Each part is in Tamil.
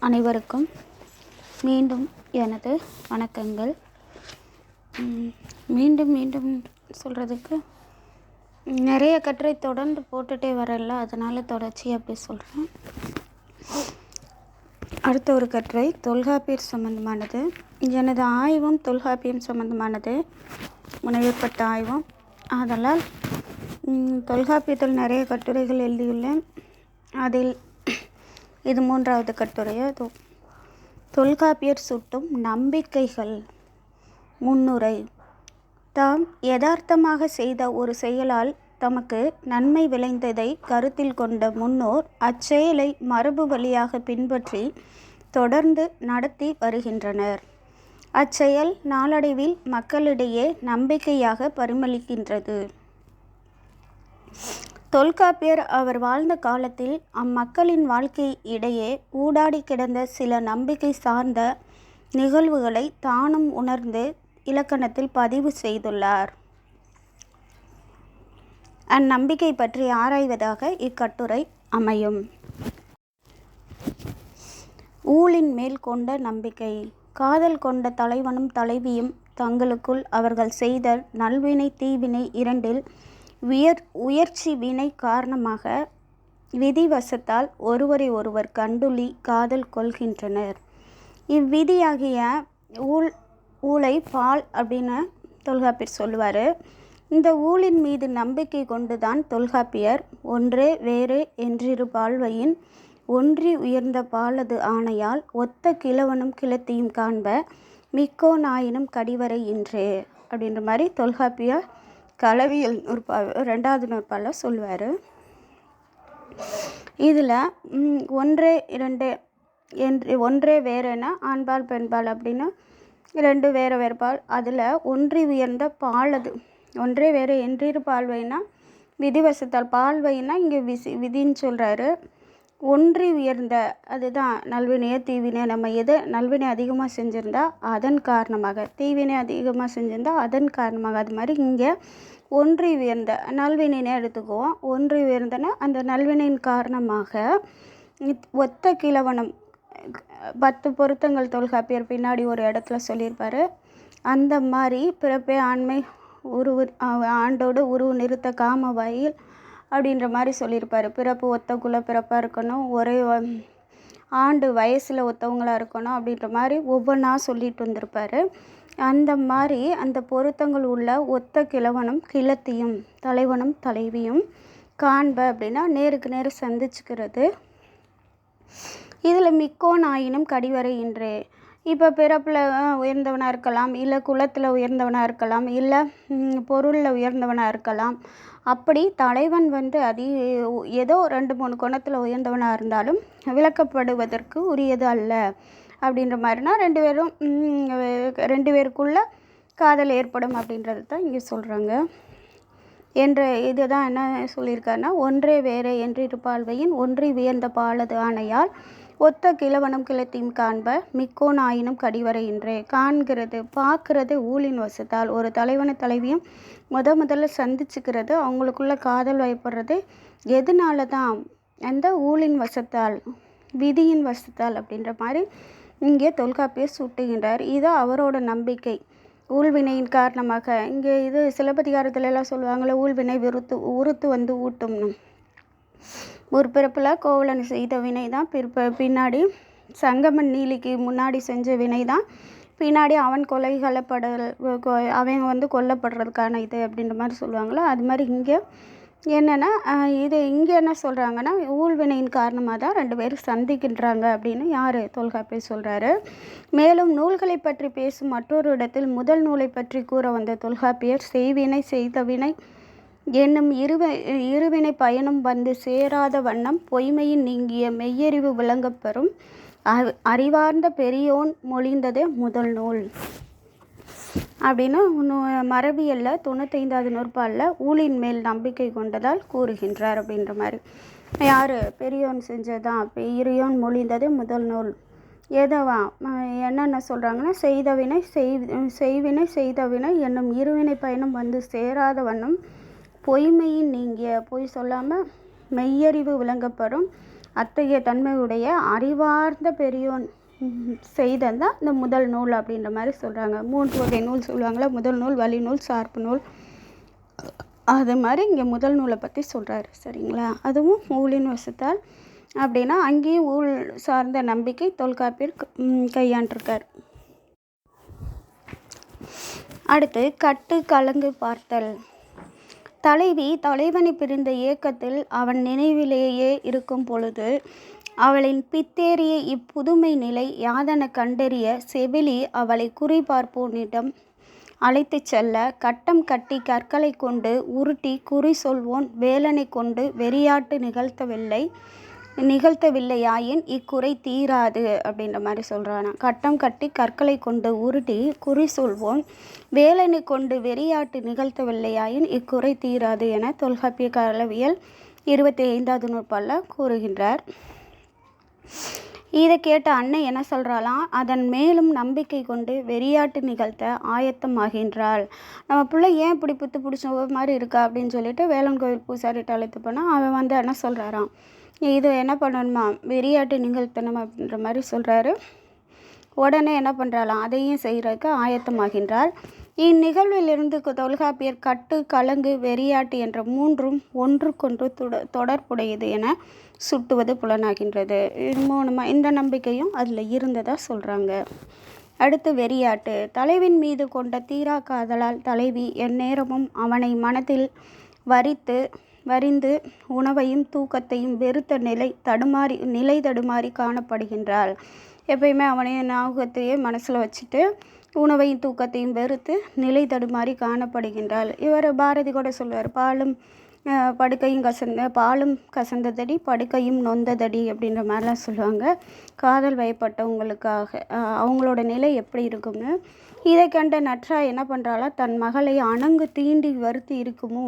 அனைவருக்கும் மீண்டும் எனது வணக்கங்கள். மீண்டும் மீண்டும் சொல்கிறதுக்கு நிறைய கட்டுரை தொடர்ந்து போட்டுகிட்டே வரல, அதனால் தொடர்ச்சியாக அப்படி சொல்கிறேன். அடுத்த ஒரு கட்டுரை தொல்காப்பியர் சம்பந்தமானது. எனது ஆய்வும் தொல்காப்பியம் சம்பந்தமானது, முனைவுப்பட்ட ஆய்வும். ஆதலால் தொல்காப்பியத்தில் நிறைய கட்டுரைகள் எழுதியுள்ளேன். அதில் இது 3வது கட்டுரையை. தொல்காப்பியர் சுட்டும் நம்பிக்கைகள். முன்னுரை. தாம் யதார்த்தமாக செய்த ஒரு செயலால் தமக்கு நன்மை விளைந்ததை கருத்தில் கொண்ட முன்னோர் அச்செயலை மரபு வழியாக பின்பற்றி தொடர்ந்து நடத்தி வருகின்றனர். அச்செயல் நாளடைவில் மக்களிடையே நம்பிக்கையாக பரிமளிக்கின்றது. தொல்காப்பியர் அவர் வாழ்ந்த காலத்தில் அம்மக்களின் வாழ்க்கை இடையே ஊடாடி கிடந்த சில நம்பிக்கை சார்ந்த நிகழ்வுகளை தானும் உணர்ந்து இலக்கணத்தில் பதிவு செய்துள்ளார். அந்நம்பிக்கை பற்றி ஆராய்வதாக இக்கட்டுரை அமையும். ஊழின் மேல் கொண்ட நம்பிக்கை. காதல் கொண்ட தலைவனும் தலைவியும் தங்களுக்குள் அவர்கள் செய்த நல்வினை தீவினை இரண்டில் உயர்ச்சி வினை காரணமாக விதிவசத்தால் ஒருவரை ஒருவர் கண்டுள்ளி காதல் கொள்கின்றனர். இவ்விதியாகிய ஊழை பால் அப்படின்னு தொல்காப்பியர் சொல்லுவார். இந்த ஊழின் மீது நம்பிக்கை கொண்டுதான் தொல்காப்பியர் ஒன்றே வேறு என்றிரு பால்வையின் ஒன்றி உயர்ந்த பாலது ஆணையால் ஒத்த கிழவனும் கிழத்தியும் காண்ப மிக்கோ நாயினும் கடிவரை இன்றே அப்படின்ற மாதிரி தொல்காப்பியர் களவியல் 2வது நூற்பால சொல்லுவார். இதில் ஒன்றே வேறுனா ஆண்பால் பெண்பால் அப்படின்னு 2 வேறு பால். அதில் ஒன்றி உயர்ந்த பாலது. ஒன்றே வேறு என்றிரு பால்வைனா விதிவசத்தால், பால்வைனா இங்கே விதின்னு சொல்கிறாரு. ஒன்றி உயர்ந்த அதுதான் நல்வினையோ தீவினை. நம்ம எது நல்வினை அதிகமாக செஞ்சுருந்தா அதன் காரணமாக, தீவினை அதிகமாக செஞ்சுருந்தா அதன் காரணமாக, அது மாதிரி இங்கே ஒன்றி உயர்ந்த நல்வினைனே எடுத்துக்குவோம். ஒன்றி உயர்ந்தனா அந்த நல்வினையின் காரணமாக ஒத்த கிழவனம் 10 பொருத்தங்கள் தொல்காப்பியர் பின்னாடி ஒரு இடத்துல சொல்லியிருப்பார். அந்த மாதிரி பிறப்பே ஆண்மை ஆண்டோடு உருவு நிறுத்த காம வயல் அப்படின்ற மாதிரி சொல்லியிருப்பார். பிறப்பு ஒத்த குல பிறப்பாக இருக்கணும், ஒரே ஆண்டு வயசில் ஒத்தவங்களாக இருக்கணும் அப்படின்ற மாதிரி ஒவ்வொன்றா சொல்லிட்டு வந்திருப்பார். அந்த மாதிரி அந்த பொருத்தங்கள் உள்ள ஒத்த கிழவனும் கிழத்தியும் தலைவனும் தலைவியும் காண்ப அப்படின்னா நேருக்கு நேர் சந்திச்சுக்கிறது. இதில் மிக்கோ நாயினும் கடிவரை இன்றே. இப்போ பிறப்பில் உயர்ந்தவனாக இருக்கலாம், இல்லை குலத்தில் உயர்ந்தவனாக இருக்கலாம், இல்லை பொருளில் உயர்ந்தவனாக இருக்கலாம். அப்படி தலைவன் ஏதோ 2-3 குணத்தில் உயர்ந்தவனாக இருந்தாலும் விளக்கப்படுவதற்கு உரியது அல்ல அப்படின்ற மாதிரினா 2 பேருக்குள்ள காதல் ஏற்படும் அப்படின்றது தான் இங்கே சொல்கிறாங்க. என்ற இதுதான் என்ன சொல்லியிருக்காருன்னா, ஒன்றே வேறு என்றிரு பால்வையின் ஒன்றி உயர்ந்த பாலது ஆணையால் ஒத்த கிழவனும் கிழத்தியும் காண்ப மிக்கோ நாயினும் கடிவரை இன்றே. காண்கிறது பார்க்கறது ஊழின் வசத்தால். ஒரு தலைவனை தலைவியும் முதல்ல சந்திச்சுக்கிறது, அவங்களுக்குள்ள காதல் வயப்படுறது எதனால தான்? அந்த ஊழின் வசத்தால், விதியின் வசத்தால் அப்படின்ற மாதிரி இங்கே தொல்காப்பியர் சுட்டுகின்றார். இது அவரோட நம்பிக்கை. ஊழ்வினையின் காரணமாக. இங்கே இது சிலப்பதிகாரத்துல எல்லாம் சொல்லுவாங்களே, ஊழ்வினை உறுத்து வந்து ஊட்டும்னு. ஒரு பிறப்பில் கோவலன் செய்த வினை தான் பின்னாடி சங்கமன் நீலிக்கு முன்னாடி செஞ்ச வினை தான் பின்னாடி அவன் அவன் கொல்லப்படுறதுக்கான இது அப்படின்ற மாதிரி சொல்லுவாங்களோ, அது மாதிரி இங்கே என்னென்னா இங்கே என்ன சொல்கிறாங்கன்னா, ஊழ்வினையின் காரணமாக தான் 2 பேரும் சந்திக்கின்றாங்க அப்படின்னு யார் தொல்காப்பியர் சொல்கிறாரு. மேலும் நூல்களை பற்றி பேசும் மற்றொரு இடத்தில் முதல் நூலை பற்றி கூற வந்த தொல்காப்பியர் செய்வினை செய்தவினை என்னும் இருவினை பயனும் வந்து சேராத வண்ணம் பொய்மையின் நீங்கிய மெய்யறிவு விளங்கப்பெறும் அறிவார்ந்த பெரியோன் மொழிந்ததே முதல் நூல் அப்படின்னு மரபியலில் 95வது நூற்பாலில் ஊழின் மேல் நம்பிக்கை கொண்டதால் கூறுகின்றார் அப்படின்ற மாதிரி. யார்? பெரியோன் செஞ்சதான், பெரியோன் மொழிந்ததே முதல் நூல். ஏதோவா என்னென்ன சொல்கிறாங்கன்னா, செய்வினை செய்தவினை என்னும் இருவினை பயனும் வந்து சேராத வண்ணம் பொய்மையின் நீங்கிய, பொய் சொல்லாமல் மெய்யறிவு விளங்கப்படும் அத்தகைய தன்மையுடைய அறிவார்ந்த பெரியோன் செய்தது தான் இந்த முதல் நூல் அப்படின்ற மாதிரி சொல்கிறாங்க. 3 வகை நூல் சொல்லுவாங்களா, முதல் நூல், வழி நூல், சார்பு நூல். அது மாதிரி இங்கே முதல் நூலை பற்றி சொல்கிறாரு. சரிங்களா? அதுவும் ஊழின் வசத்தால் அப்படின்னா அங்கேயும் ஊழ் சார்ந்த நம்பிக்கை தொல்காப்பியர் கையாண்டிருக்கார். அடுத்து கட்டு கலங்கு பார்த்தல். தலைவி தலைவனை பிரிந்த ஏக்கத்தில் அவன் நினைவிலேயே இருக்கும் பொழுது அவளின் பித்தேறிய இப்புதுமை நிலை யாதென கண்டறிய செவிலி அவளை குறிபார்ப்போனிடம் அழைத்து செல்ல கட்டம் கட்டி கற்களை கொண்டு உருட்டி குறி சொல்வோன் வேலனை கொண்டு வெறியாட்டு நிகழ்த்தவில்லையாயின் இக்குறை தீராது அப்படின்ற மாதிரி சொல்கிறானா. கட்டம் கட்டி கற்களை கொண்டு உருட்டி குறி சொல்வோன் வேலனை கொண்டு வெறியாட்டு நிகழ்த்தவில்லையாயின் இக்குறை தீராது என தொல்காப்பிய களவியல் 25வது நூற்பாலில் கூறுகின்றார். இதை கேட்ட அன்னை என்ன சொல்கிறாளாம், அதன் மேலும் நம்பிக்கை கொண்டு வெறியாட்டு நிகழ்த்த ஆயத்தமாகின்றாள். நம்ம பிள்ளை ஏன் இப்படி புத்து பிடிச்ச மாதிரி இருக்கா அப்படின்னு சொல்லிட்டு வேலன் கோவில் பூசாரிட்ட அழைத்து போனால் அவன் என்ன சொல்கிறாராம், இது என்ன பண்ணணுமா, வெறியாட்டு நிகழ்த்தணும் அப்படின்ற மாதிரி சொல்கிறாரு. உடனே என்ன பண்ணுறாளாம், அதையும் செய்கிறதுக்கு ஆயத்தமாகின்றாள். இந்நிகழ்விலிருந்து தொல்காப்பியர் கட்டு கலங்கு வெறியாட்டு என்ற மூன்றும் ஒன்றுக்கொன்று தொடர்புடையது என சுட்டுவது புலனாகின்றது. இது மூலமாக இந்த நம்பிக்கையும் அதில் இருந்ததாக சொல்கிறாங்க. அடுத்து வெறியாட்டு. தலைவின் மீது கொண்ட தீரா காதலால் தலைவி எந்நேரமும் அவனை மனத்தில் வரிந்து உணவையும் தூக்கத்தையும் வெறுத்த நிலை தடுமாறி காணப்படுகின்றாள். எப்பயுமே அவனையும் ஞாபகத்தையே மனசில் வச்சுட்டு உணவையும் தூக்கத்தையும் வெறுத்து நிலை தடுமாறி காணப்படுகின்றாள். இவர் பாரதி கூட சொல்வார், பாலும் கசந்ததடி படுக்கையும் நொந்ததடி அப்படின்ற மாதிரிலாம் சொல்லுவாங்க. காதல் வயப்பட்டவங்களுக்காக அவங்களோட நிலை எப்படி இருக்கும்னு. இதை கண்ட நற்றா என்ன பண்ணுறாளா, தன் மகளை அணங்கு தீண்டி வருத்தி இருக்குமோ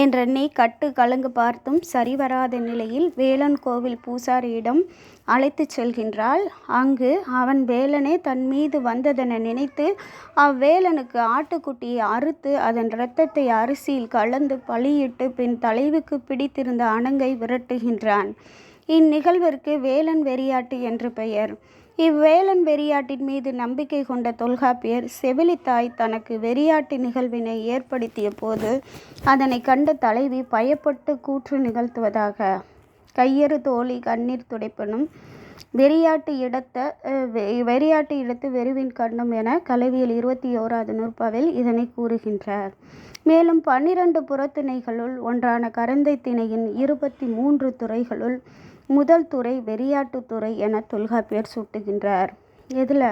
என்றெண்ணி கட்டு கலங்கு பார்த்தும் சரிவராத நிலையில் வேலன் கோவில் பூசாரியிடம் அழைத்து செல்கின்றாள். அங்கு அவன் வேலனே தன் மீது வந்ததென நினைத்து அவ்வேலனுக்கு ஆட்டுக்குட்டியை அறுத்து அதன் இரத்தத்தை அரிசியில் கலந்து பலியிட்டு பின் தலைவிக்கு பிடித்திருந்த அணங்கை விரட்டுகின்றான். இந்நிகழ்விற்கு வேலன் வெறியாட்டு என்று பெயர். இவ்வேலன் வெறியாட்டின் மீது நம்பிக்கை கொண்ட தொல்காப்பியர் செவிலித்தாய் தனக்கு வெறியாட்டு நிகழ்வினை ஏற்படுத்திய போது அதனை கண்ட தலைவி பயப்பட்டு கூற்று நிகழ்த்துவதாக கையறு தோழி கண்ணீர் துடைப்பனும் வெறியாட்டு இடத்து வெறுவின் கண்ணும் என களவியல் 21வது நூற்பாவில் இதனை கூறுகின்றார். மேலும் 12 புறத்திணைகளுள் ஒன்றான கரந்தை திணையின் 23 துறைகளுள் முதல் துறை வெறியாட்டு துறை என தொல்காப்பியர் சுட்டுகின்றார். இதில்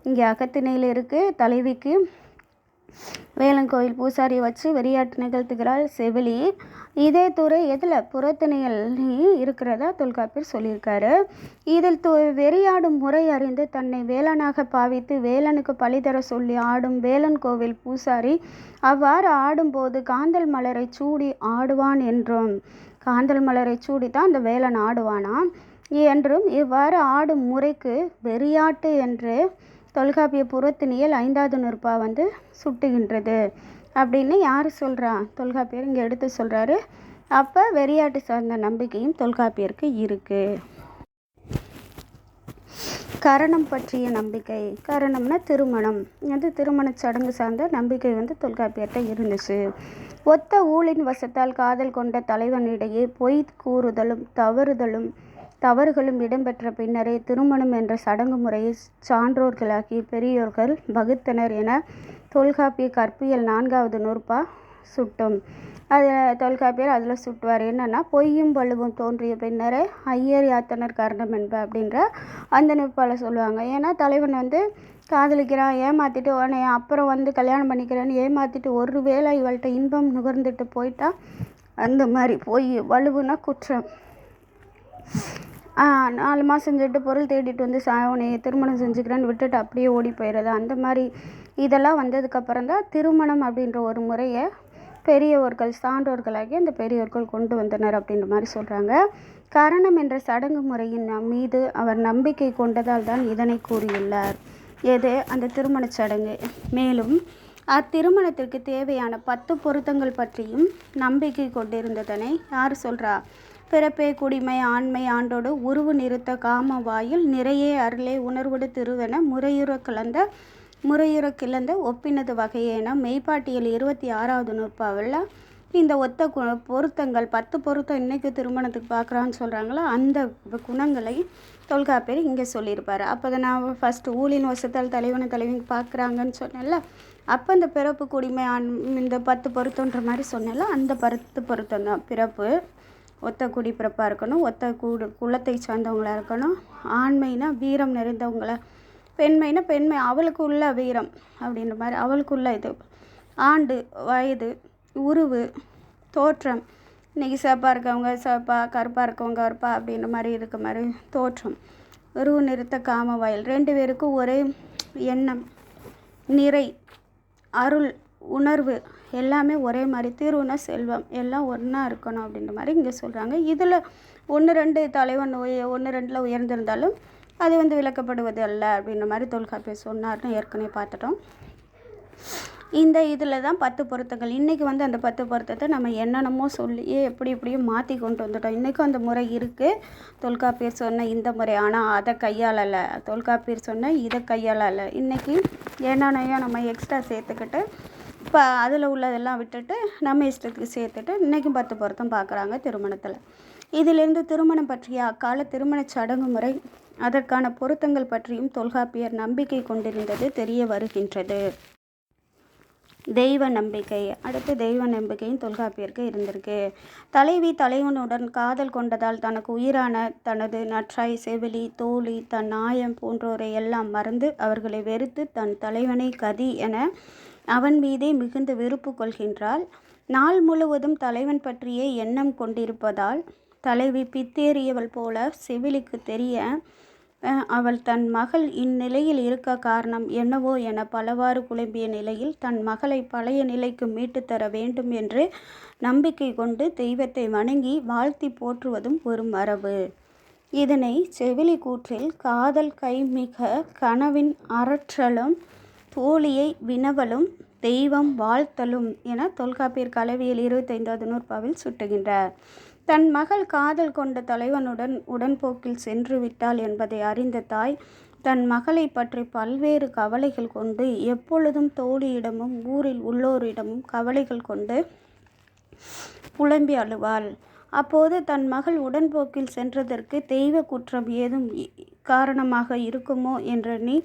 இங்கே அகத்திணையில் இருக்குது. தலைவிக்கு வேலன் கோயில் பூசாரியை வச்சு வெறியாட்டு நிகழ்த்துகிறாள் செவிலி. இதே துறை எதில் புறத்திணையிலையும் இருக்கிறதா தொல்காப்பியர் சொல்லியிருக்காரு. இதில் வெறியாடும் முறை அறிந்து தன்னை வேலனாக பாவித்து வேலனுக்கு பழிதர சொல்லி ஆடும் வேலன் கோவில் பூசாரி அவ்வாறு ஆடும்போது காந்தல் மலரை சூடி ஆடுவான் என்றும், காந்தல் மலரை சூடி தான் அந்த வேலன் ஆடுவானா என்றும் இவ்வாறு ஆடும் முறைக்கு வெறியாட்டு என்று தொல்காப்பிய புறத்திணையில் 5வது நூற்பா சுட்டுகின்றது அப்படின்னு யார் சொல்கிறா, தொல்காப்பியர் இங்கே எடுத்து சொல்கிறாரு. அப்போ வெறியாட்டு சார்ந்த நம்பிக்கையும் தொல்காப்பியருக்கு இருக்குது. கரணம் பற்றிய நம்பிக்கை. கரணம்னா திருமணம். திருமண சடங்கு சார்ந்த நம்பிக்கை தொல்காப்பியர்கிட்ட இருந்துச்சு. ஒத்த ஊழின் வசத்தால் காதல் கொண்ட தலைவனிடையே பொய் கூறுதலும் தவறுகளும் இடம்பெற்ற பின்னரே திருமணம் என்ற சடங்கு முறையை சான்றோர்களாகிய பெரியோர்கள் வகுத்தனர் என தொல்காப்பிய கற்பியல் 4வது நூற்பா சுட்டும். தொல்காப்பியர் அதில் சுட்டுவார். என்னென்னா, பொய்யும் வலுவும் தோன்றிய பின்னரே ஐயர் யாத்தனர் கரணம் என்ப அப்படின்ற அந்த நூற்பால் சொல்லுவாங்க. ஏன்னா தலைவன் காதலிக்கிறான், ஏமாற்றிட்டு உடனே அப்புறம் கல்யாணம் பண்ணிக்கிறேன்னு ஏமாற்றிட்டு ஒரு வேளை இவள்கிட்ட இன்பம் நுகர்ந்துட்டு போயிட்டா அந்த மாதிரி பொய். வலுவுனா குற்றம். 4 மாதம் செஞ்சுட்டு பொருள் தேடிட்டு உன்னை திருமணம் செஞ்சுக்கிறேன்னு விட்டுட்டு அப்படியே ஓடி போயிடுறது. அந்த மாதிரி இதெல்லாம் வந்ததுக்கப்புறம் தான் திருமணம் அப்படின்ற ஒரு முறையை பெரியவர்கள் சான்றோர்களாகி அந்த பெரியவர்கள் கொண்டு வந்தனர் அப்படின்ற மாதிரி சொல்கிறாங்க. கரணம் என்ற சடங்கு முறையின் மீது அவர் நம்பிக்கை கொண்டதால் தான் இதனை கூறியுள்ளார். எது? அந்த திருமண சடங்கு. மேலும் அத்திருமணத்திற்கு தேவையான 10 பொருத்தங்கள் பற்றியும் நம்பிக்கை கொண்டிருந்ததனை யார் சொல்கிறா? பிறப்பே குடிமை ஆண்மை ஆண்டோடு உருவு நிறுத்த காம வாயில் நிறையே அருளே உணர்வுடு திருவென முறையுற கிளந்த ஒப்பினது வகையேன மெய்ப்பாட்டியல் 26வது நூற்பாவில் இந்த ஒத்த பொருத்தங்கள் 10 பொருத்தம் இன்றைக்கி திருமணத்துக்கு பார்க்குறான்னு சொல்கிறாங்களோ அந்த குணங்களை தொல்காப்பியர் இங்கே சொல்லியிருப்பார். அப்போ தான் நான் ஃபஸ்ட்டு ஊழின் வசத்தால் தலைவனை தலைவன் பார்க்குறாங்கன்னு சொன்னேன்ல, அப்போ இந்த பிறப்பு குடிமை இந்த 10 பொருத்தன்ற மாதிரி சொன்னேன்ல, அந்த 10 பொருத்தம் தான். பிறப்பு ஒத்த குடி பிறப்பாக இருக்கணும், ஒத்த குலத்தை சார்ந்தவங்களாக இருக்கணும், ஆண்மைனா வீரம் நிறைந்தவங்கள, பெண்மைனா பெண்மை அவளுக்கு உள்ள வீரம் அப்படின்ற மாதிரி அவளுக்குள்ள இது, ஆண்டு வயது உருவு தோற்றம், இன்றைக்கி சிவப்பாக இருக்கவங்க சிவப்பா, கருப்பாக இருக்கவங்க கருப்பா அப்படின்ற மாதிரி இருக்க மாதிரி தோற்றம், உருவு நிறுத்த காம வாயில், 2 பேருக்கும் ஒரே எண்ணம், நிறை, அருள், உணர்வு எல்லாமே ஒரே மாதிரி, தீர்வுனா செல்வம் எல்லாம் ஒன்றா இருக்கணும் அப்படின்ற மாதிரி இங்கே சொல்கிறாங்க. இதில் 1-2 தலைவன் 1-2 உயர்ந்திருந்தாலும் அது விளக்கப்படுவது அல்ல அப்படின்ற மாதிரி தொல்காப்பியர் சொன்னார்னு ஏற்கனவே பார்த்துட்டோம். இந்த இதில் தான் 10 பொருத்தங்கள். இன்றைக்கி அந்த 10 பொருத்தத்தை நம்ம என்னென்னமோ சொல்லியே எப்படியும் மாற்றி கொண்டு வந்துட்டோம். இன்றைக்கும் அந்த முறை இருக்குது, தொல்காப்பியர் சொன்ன இந்த முறை. ஆனால் அதை கையாளலை, தொல்காப்பியர் சொன்ன இதை கையாளலை. இன்றைக்கி என்னென்னையும் நம்ம எக்ஸ்ட்ரா சேர்த்துக்கிட்டு இப்போ அதில் உள்ளதெல்லாம் விட்டுட்டு நம்ம இஷ்டத்துக்கு சேர்த்துட்டு இன்றைக்கும் 10 பொருத்தம் பார்க்குறாங்க திருமணத்தில். இதிலிருந்து திருமணம் பற்றிய அக்கால திருமண சடங்கு முறை அதற்கான பொருத்தங்கள் பற்றியும் தொல்காப்பியர் நம்பிக்கை கொண்டிருந்தது தெரிய வருகின்றது. தெய்வ நம்பிக்கை. அடுத்து தெய்வ நம்பிக்கையும் தொல்காப்பியருக்கு இருந்திருக்கு. தலைவி தலைவனுடன் காதல் கொண்டதால் தனக்கு உயிரான தனது நற்றாய், செவிலி, தோழி, தன் நாயம் போன்றோரை எல்லாம் மறந்து அவர்களை வெறுத்து தன் தலைவனை கதி என அவன் மீதே மிகுந்த விருப்பு கொள்கின்றாள். நாள் முழுவதும் தலைவன் பற்றியே எண்ணம் கொண்டிருப்பதால் தலைவி பித்தேறியவள் போல செவிலிக்கு தெரிய அவள் தன் மகள் இந்நிலையில் இருக்க காரணம் என்னவோ என பலவாறு குழம்பிய நிலையில் தன் மகளை பழைய நிலைக்கு மீட்டு தர வேண்டும் என்று நம்பிக்கை கொண்டு தெய்வத்தை வணங்கி வாழ்த்தி போற்றுவதும் ஒரு மரபு. இதனை செவிலி கூற்றில் காதல் கைமிக கனவின் அரற்றலும் தோழியை வினவலும் தெய்வம் வாழ்த்தலும் என தொல்காப்பியர் களவியல் 25வது நூற்பாவில் சுட்டுகின்றார். தன் மகள் காதல் கொண்ட தலைவனுடன் உடன்போக்கில் சென்று விட்டாள் என்பதை அறிந்த தாய் தன் மகளை பற்றி பல்வேறு கவலைகள் கொண்டு எப்பொழுதும் தோழியிடமும் ஊரில் உள்ளோரிடமும் கவலைகள் கொண்டு புலம்பி அழுவாள். அப்போது தன் மகள் உடன்போக்கில் சென்றதற்கு தெய்வ குற்றம் ஏதும் காரணமாக இருக்குமோ என்றெண்ணி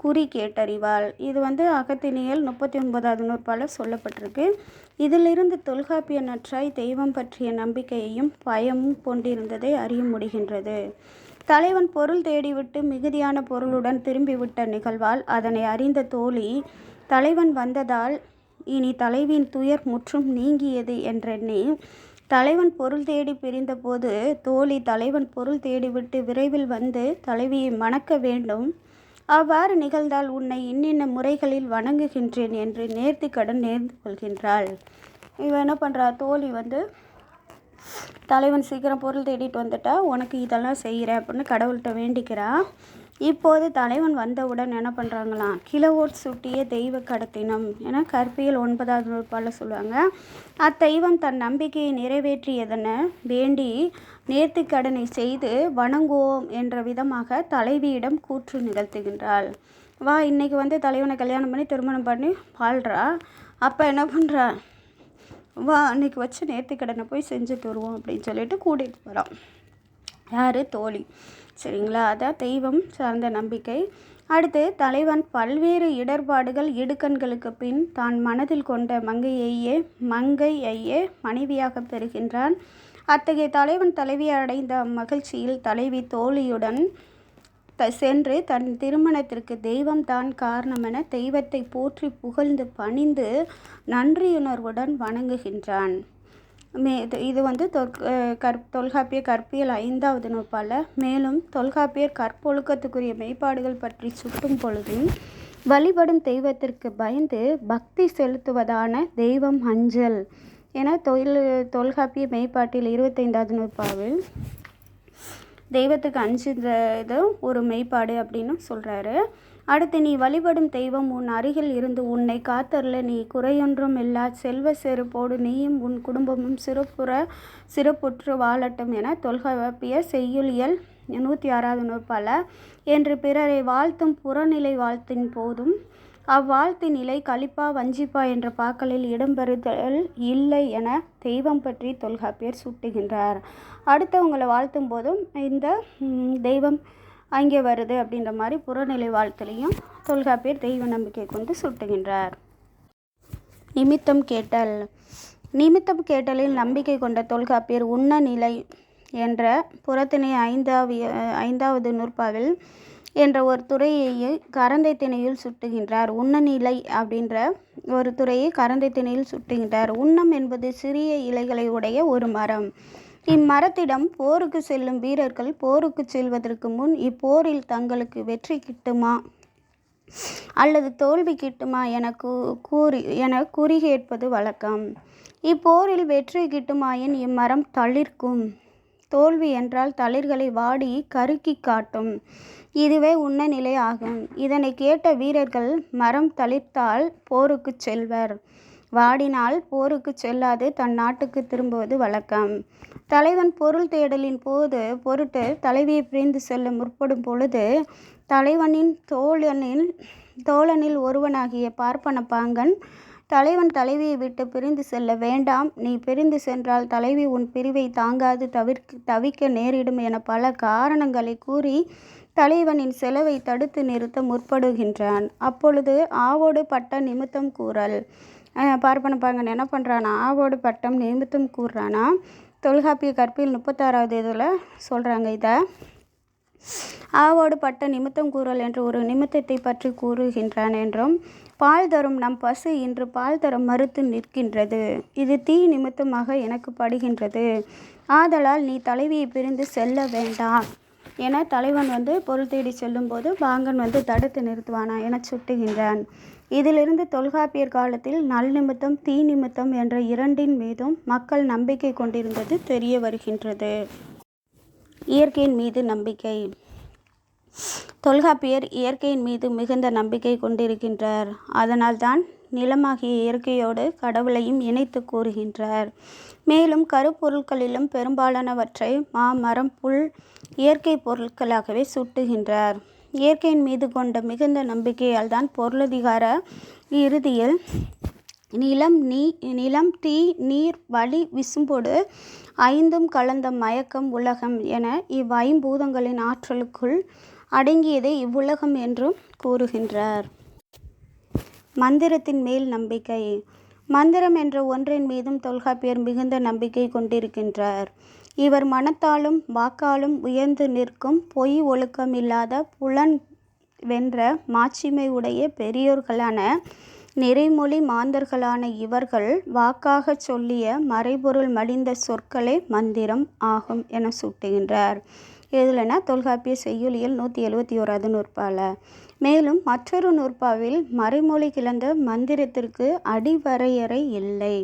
குறி கேட்டறிவாள். இது அகத்தினியல் 39வது நூற்பால் சொல்லப்பட்டிருக்கு. இதிலிருந்து தொல்காப்பிய நற்றாய் தெய்வம் பற்றிய நம்பிக்கையையும் பயமும் கொண்டிருந்ததை அறிய முடிகின்றது. தலைவன் பொருள் தேடிவிட்டு மிகுதியான பொருளுடன் திரும்பிவிட்ட நிகழ்வால் அதனை அறிந்த தோழி தலைவன் வந்ததால் இனி தலைவியின் துயர் முற்றும் நீங்கியது என்றெண்ணி தலைவன் பொருள் தேடி பிரிந்தபோது தோழி தலைவன் பொருள் தேடிவிட்டு விரைவில் வந்து தலைவியை மணக்க வேண்டும், அவ்வாறு நிகழ்ந்தால் உன்னை இன்னின்ன முறைகளில் வணங்குகின்றேன் என்று நேர்த்தி கடன் நேர்ந்து கொள்கின்றாள். இவன் என்ன பண்ணுறா, தோழி தலைவன் சீக்கிரம் பொருள் தேடிட்டு வந்துட்டா உனக்கு இதெல்லாம் செய்கிறேன் அப்படின்னு கடவுள்கிட்ட வேண்டிக்கிறா. இப்போது தலைவன் வந்தவுடன் என்ன பண்ணுறாங்களாம், கிலவோட் சுட்டிய தெய்வ கடத்தினம் என கற்பியல் 9வது நூற்பால் சொல்லுவாங்க. அத்தெய்வம் தன் நம்பிக்கையை நிறைவேற்றியதென வேண்டி நேர்த்திக்கடனை செய்து வணங்குவோம் என்ற விதமாக தலைவியிடம் கூற்று நிகழ்த்துகின்றாள். வா, இன்றைக்கி தலைவனை கல்யாணம் பண்ணி திருமணம் பண்ணி வாழ்கிறா. அப்போ என்ன பண்ணுறா, வா அன்றைக்கி வச்சு நேர்த்திக்கடனை போய் செஞ்சுட்டு வருவோம் அப்படின்னு சொல்லிட்டு கூட்டிகிட்டு போகிறான். யார், தோழி. சரிங்களா, அதான் தெய்வம் சார்ந்த நம்பிக்கை. அடுத்து தலைவன் பல்வேறு இடர்பாடுகள் இடுக்கண்களுக்கு பின் தான் மனதில் கொண்ட மங்கையையே மனைவியாக பெறுகின்றான். அத்தகைய தலைவன் தலைவியை அடைந்த மகிழ்ச்சியில் தலைவி தோழியுடன் சென்று தன் திருமணத்திற்கு தெய்வம் தான் காரணமென தெய்வத்தை போற்றி புகழ்ந்து பணிந்து நன்றியுணர்வுடன் வணங்குகின்றான். இது தொல்காப்பியர் கற்பியல் 5வது நூற்பால். மேலும் தொல்காப்பியர் கற்பொழுக்கத்துக்குரிய மெய்ப்பாடுகள் பற்றி சுட்டும் பொழுது வழிபடும் தெய்வத்திற்கு பயந்து பக்தி செலுத்துவதான தெய்வம் அஞ்சல் என தொல்காப்பிய மெய்ப்பாட்டில் 25வது நூற்பாவில் தெய்வத்துக்கு அஞ்சுறது ஒரு மெய்ப்பாடு அப்படின்னு சொல்கிறாரு. அடுத்து, நீ வழிபடும் தெய்வம் உன் அருகில் இருந்து உன்னை காத்தருள நீ குறையொன்றும் இல்லா செல்வ செருப்போடு நீயும் உன் குடும்பமும் சிறப்புற்று வாழட்டும் என தொல்காப்பியர் செய்யுளியல் 106வது நூற்பால என்று பிறரை வாழ்த்தும் புறநிலை வாழ்த்தின் போதும் அவ்வாழ்த்து நிலை களிப்பா வஞ்சிப்பா என்ற பாக்களில் இடம்பெறுதல் இல்லை என தெய்வம் பற்றி தொல்காப்பியர் சுட்டுகின்றார். அடுத்தவங்களை வாழ்த்தும் போதும் இந்த தெய்வம் அங்கே வருது அப்படின்ற மாதிரி புறநிலை வாழ்த்துலையும் தொல்காப்பியர் தெய்வ நம்பிக்கை கொண்டு சுட்டுகின்றார். நிமித்தம் கேட்டல். நிமித்தம் கேட்டலில் நம்பிக்கை கொண்ட தொல்காப்பியர் உண்ண நிலை என்ற புறத்திணை 5வது நூற்பாவில் என்ற ஒரு துறையை கரந்தை திணையில் சுட்டுகின்றார். உண்ணநிலை அப்படின்ற ஒரு துறையை கரந்தை திணையில் சுட்டுகின்றார். உண்ணம் என்பது சிறிய இலைகளை உடைய ஒரு மரம். இம்மரத்திடம் போருக்கு செல்லும் வீரர்கள் போருக்கு செல்வதற்கு முன் இப்போரில் தங்களுக்கு வெற்றி கிட்டுமா அல்லது தோல்வி கிட்டுமா என கூறி கேட்பது வழக்கம். இப்போரில் வெற்றி கிட்டுமாயின் இம்மரம் தளிர்க்கும், தோல்வி என்றால் தளிர்களை வாடி கருக்கி காட்டும். இதுவே உண்ண நிலை ஆகும். இதனை கேட்ட வீரர்கள் மரம் தளிர்த்தால் போருக்கு செல்வர், வாடினால் போருக்கு செல்லாது தன் நாட்டுக்கு திரும்புவது வழக்கம். தலைவன் பொருள் தேடலின் பொருட்டு தலைவியை பிரிந்து செல்ல முற்படும் பொழுது தலைவனின் தோழனில் ஒருவனாகிய பார்ப்பன பாங்கன் தலைவன் தலைவியை விட்டு பிரிந்து செல்ல வேண்டாம், நீ பிரிந்து சென்றால் தலைவி உன் பிரிவை தாங்காது தவிக்க நேரிடும் என பல காரணங்களை கூறி தலைவனின் செலவை தடுத்து நிறுத்த முற்படுகின்றான். அப்பொழுது ஆவோடு பட்ட நிமித்தம் கூறல். பார்ப்பன பாங்கன் என்ன பண்ணுறானா, ஆவோடு பட்டம் நிமித்தம் கூறுறானா. தொல்காப்பிய கற்பில் 36வது இதில் சொல்கிறாங்க. இதை ஆவோடு பட்ட நிமித்தம் கூறல் என்று ஒரு நிமித்தத்தை பற்றி கூறுகின்றான் என்றும், பால் தரும் நம் பசு இன்று பால் தர மறுத்து நிற்கின்றது, இது தீ நிமித்தமாக எனக்கு படுகின்றது, ஆதலால் நீ தலைவியை பிரிந்து செல்ல வேண்டாம் என தலைவன் பொருள் தேடி செல்லும்போது பாங்கன் தடுத்து நிறுத்துவானா என சுட்டுகின்றான். இதிலிருந்து தொல்காப்பியர் காலத்தில் நல் நிமித்தம் தீ நிமித்தம் என்ற இரண்டின் மீதும் மக்கள் நம்பிக்கை கொண்டிருந்தது தெரிய வருகின்றது. இயற்கையின் மீது நம்பிக்கை. தொல்காப்பியர் இயற்கையின் மீது மிகுந்த நம்பிக்கை கொண்டிருக்கின்றார். அதனால்தான் நிலமாகிய இயற்கையோடு கடவுளையும் இணைத்து கூறுகின்றார். மேலும் கருப்பொருட்களிலும் பெரும்பாலானவற்றை மரம், புல் இயற்கை பொருட்களாகவே சுட்டுகின்றார். இயற்கையின் மீது கொண்ட மிகுந்த நம்பிக்கையால் தான் பொருளதிகார இறுதியில் நிலம், தீ, நீர், வளி, விசும்பொடு ஐந்தும் கலந்த மயக்கம் உலகம் என இவ்வைம்பூதங்களின் ஆற்றலுக்குள் அடங்கியதே இவ்வுலகம் என்றும் கூறுகின்றார். மந்திரத்தின் மேல் நம்பிக்கை. மந்திரம் என்ற ஒன்றின் மீதும் தொல்காப்பியர் மிகுந்த நம்பிக்கை கொண்டிருக்கின்றார். இவர் மனத்தாலும் வாக்காலும் உயர்ந்து நிற்கும் பொய் ஒழுக்கமில்லாத புலன் வென்ற மாட்சிமை உடைய பெரியோர்களான நிறைமொழி மாந்தர்களான இவர்கள் வாக்காக சொல்லிய மறைபொருள் மடிந்த சொற்களே மந்திரம் ஆகும் என சுட்டுகின்றார். எதுலனா தொல்காப்பிய செய்யுளியல் 171வது நூற்பால. மேலும் மற்றொரு நூற்பாவில் மறைமொழி கிளந்த மந்திரத்திற்கு அடிவரையறை இல்லை,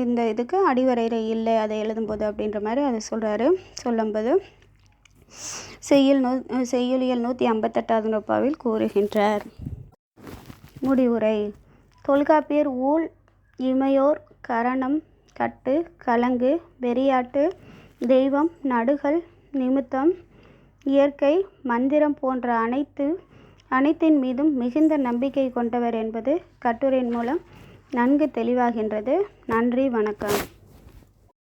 இந்த இதுக்கு அடிவரையறை இல்லை அதை எழுதும்போது அப்படின்ற மாதிரி அதை சொல்கிறாரு. சொல்லும்போது செய்யுளியல் 158வது நூற்பாவில் கூறுகின்றார். முடிவுரை. தொல்காப்பியர் ஊழ், இமையோர், கரணம், கட்டு, கலங்கு, வெறியாட்டு, தெய்வம், நடுகல், நிமித்தம், இயற்கை, மந்திரம் போன்ற அனைத்தின் மீதும் மிகுந்த நம்பிக்கை கொண்டவர் என்பது கட்டுரையின் மூலம் நன்கு தெளிவாகின்றது. நன்றி, வணக்கம்.